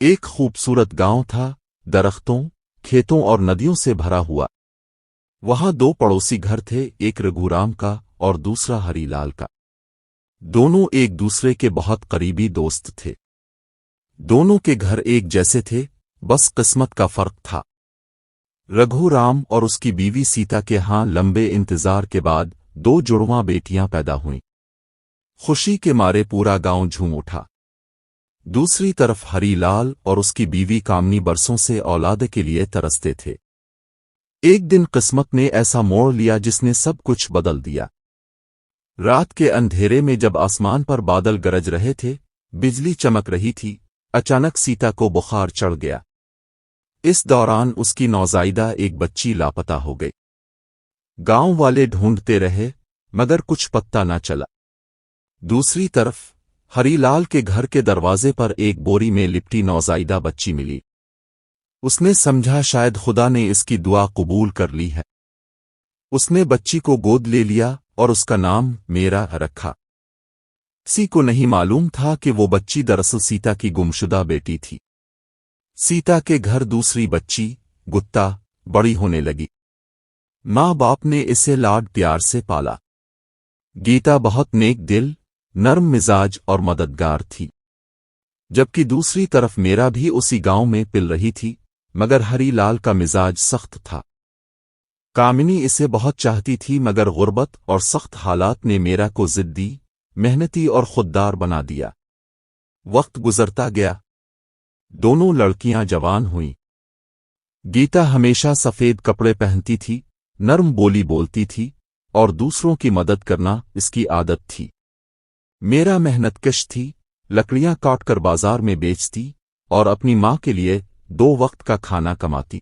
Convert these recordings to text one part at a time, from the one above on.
ایک خوبصورت گاؤں تھا، درختوں، کھیتوں اور ندیوں سے بھرا ہوا۔ وہاں دو پڑوسی گھر تھے، ایک رگھورام کا اور دوسرا ہری لال کا۔ دونوں ایک دوسرے کے بہت قریبی دوست تھے۔ دونوں کے گھر ایک جیسے تھے، بس قسمت کا فرق تھا۔ رگھورام اور اس کی بیوی سیتا کے ہاں لمبے انتظار کے بعد دو جڑواں بیٹیاں پیدا ہوئیں۔ خوشی کے مارے پورا گاؤں جھوم اٹھا۔ دوسری طرف ہری لال اور اس کی بیوی کامنی برسوں سے اولاد کے لیے ترستے تھے۔ ایک دن قسمت نے ایسا موڑ لیا جس نے سب کچھ بدل دیا۔ رات کے اندھیرے میں جب آسمان پر بادل گرج رہے تھے، بجلی چمک رہی تھی، اچانک سیتا کو بخار چڑھ گیا۔ اس دوران اس کی نوزائیدہ ایک بچی لاپتہ ہو گئی۔ گاؤں والے ڈھونڈتے رہے مگر کچھ پتہ نہ چلا۔ دوسری طرف ہری لال کے گھر کے دروازے پر ایک بوری میں لپٹی نوزائیدہ بچی ملی۔ اس نے سمجھا شاید خدا نے اس کی دعا قبول کر لی ہے۔ اس نے بچی کو گود لے لیا اور اس کا نام میرا رکھا۔ کسی کو نہیں معلوم تھا کہ وہ بچی دراصل سیتا کی گمشدہ بیٹی تھی۔ سیتا کے گھر دوسری بچی گتا بڑی ہونے لگی۔ ماں باپ نے اسے لاڈ پیار سے پالا۔ گیتا بہت نیک دل، نرم مزاج اور مددگار تھی، جبکہ دوسری طرف میرا بھی اسی گاؤں میں پل رہی تھی، مگر ہری لال کا مزاج سخت تھا۔ کامنی اسے بہت چاہتی تھی مگر غربت اور سخت حالات نے میرا کو ضدی، محنتی اور خوددار بنا دیا۔ وقت گزرتا گیا، دونوں لڑکیاں جوان ہوئیں۔ گیتا ہمیشہ سفید کپڑے پہنتی تھی، نرم بولی بولتی تھی اور دوسروں کی مدد کرنا اس کی عادت تھی۔ میرا محنت کش تھی، لکڑیاں کاٹ کر بازار میں بیچتی اور اپنی ماں کے لیے 2 وقت کا کھانا کماتی۔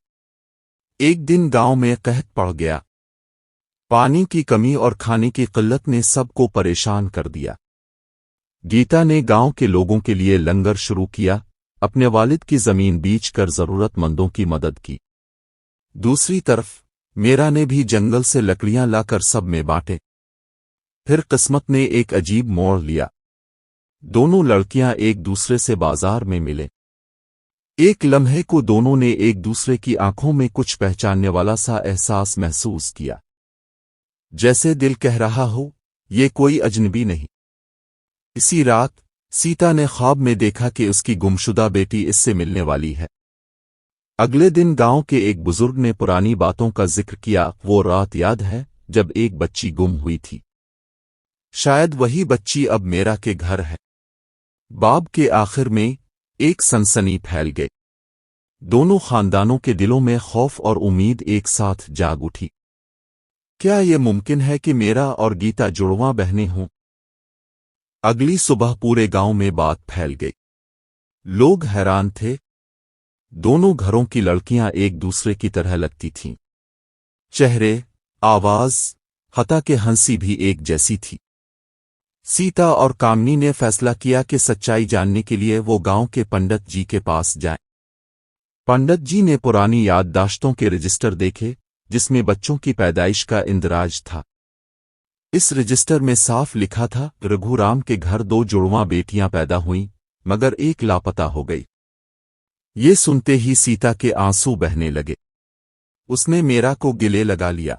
ایک دن گاؤں میں قحط پڑ گیا۔ پانی کی کمی اور کھانے کی قلت نے سب کو پریشان کر دیا۔ گیتا نے گاؤں کے لوگوں کے لیے لنگر شروع کیا، اپنے والد کی زمین بیچ کر ضرورت مندوں کی مدد کی۔ دوسری طرف میرا نے بھی جنگل سے لکڑیاں لا کر سب میں بانٹے۔ پھر قسمت نے ایک عجیب موڑ لیا۔ دونوں لڑکیاں ایک دوسرے سے بازار میں ملے۔ ایک لمحے کو دونوں نے ایک دوسرے کی آنکھوں میں کچھ پہچاننے والا سا احساس محسوس کیا، جیسے دل کہہ رہا ہو یہ کوئی اجنبی نہیں۔ اسی رات سیتا نے خواب میں دیکھا کہ اس کی گمشدہ بیٹی اس سے ملنے والی ہے۔ اگلے دن گاؤں کے ایک بزرگ نے پرانی باتوں کا ذکر کیا۔ وہ رات یاد ہے جب ایک بچی گم ہوئی تھی؟ شاید وہی بچی اب میرا کے گھر ہے۔ باب کے آخر میں ایک سنسنی پھیل گئی۔ دونوں خاندانوں کے دلوں میں خوف اور امید ایک ساتھ جاگ اٹھی۔ کیا یہ ممکن ہے کہ میرا اور گیتا جڑواں بہنیں ہوں؟ اگلی صبح پورے گاؤں میں بات پھیل گئی۔ لوگ حیران تھے۔ دونوں گھروں کی لڑکیاں ایک دوسرے کی طرح لگتی تھیں، چہرے، آواز، حتیٰ کہ ہنسی بھی ایک جیسی تھی۔ سیتا اور کامنی نے فیصلہ کیا کہ سچائی جاننے کے لیے وہ گاؤں کے پنڈت جی کے پاس جائیں۔ پنڈت جی نے پرانی یادداشتوں کے رجسٹر دیکھے جس میں بچوں کی پیدائش کا اندراج تھا۔ اس رجسٹر میں صاف لکھا تھا رگھورام کے گھر 2 جڑواں بیٹیاں پیدا ہوئیں مگر ایک لاپتہ ہو گئی۔ یہ سنتے ہی سیتا کے آنسو بہنے لگے۔ اس نے میرا کو گلے لگا لیا۔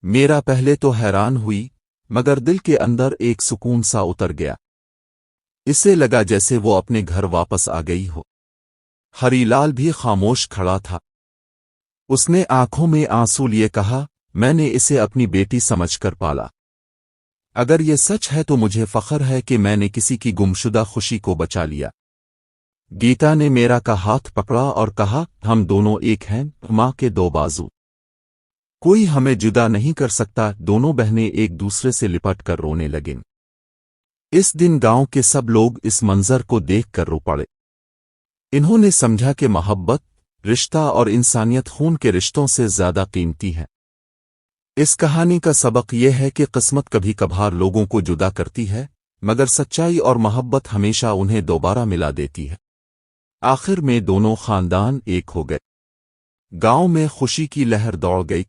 میرا پہلے تو حیران ہوئی مگر دل کے اندر ایک سکون سا اتر گیا۔ اسے لگا جیسے وہ اپنے گھر واپس آ گئی ہو۔ ہری لال بھی خاموش کھڑا تھا۔ اس نے آنکھوں میں آنسو لیے کہا، میں نے اسے اپنی بیٹی سمجھ کر پالا۔ اگر یہ سچ ہے تو مجھے فخر ہے کہ میں نے کسی کی گمشدہ خوشی کو بچا لیا۔ گیتا نے میرا کا ہاتھ پکڑا اور کہا، ہم دونوں ایک ہیں، ماں کے 2 بازو، کوئی ہمیں جدا نہیں کر سکتا۔ دونوں بہنیں ایک دوسرے سے لپٹ کر رونے لگیں۔ اس دن گاؤں کے سب لوگ اس منظر کو دیکھ کر رو پڑے۔ انہوں نے سمجھا کہ محبت، رشتہ اور انسانیت خون کے رشتوں سے زیادہ قیمتی ہے۔ اس کہانی کا سبق یہ ہے کہ قسمت کبھی کبھار لوگوں کو جدا کرتی ہے مگر سچائی اور محبت ہمیشہ انہیں دوبارہ ملا دیتی ہے۔ آخر میں دونوں خاندان ایک ہو گئے۔ گاؤں میں خوشی کی لہر دوڑ گئی۔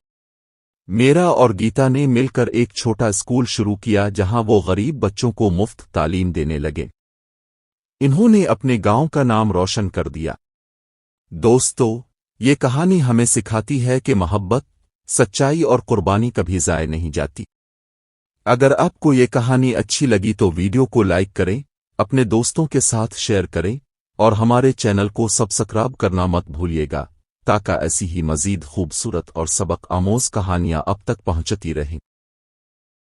میرا اور گیتا نے مل کر ایک چھوٹا اسکول شروع کیا جہاں وہ غریب بچوں کو مفت تعلیم دینے لگے۔ انہوں نے اپنے گاؤں کا نام روشن کر دیا۔ دوستو، یہ کہانی ہمیں سکھاتی ہے کہ محبت، سچائی اور قربانی کبھی ضائع نہیں جاتی۔ اگر آپ کو یہ کہانی اچھی لگی تو ویڈیو کو لائک کریں، اپنے دوستوں کے ساتھ شیئر کریں، اور ہمارے چینل کو سبسکرائب کرنا مت بھولیے گا تاکہ ایسی ہی مزید خوبصورت اور سبق آموز کہانیاں اب تک پہنچتی رہیں۔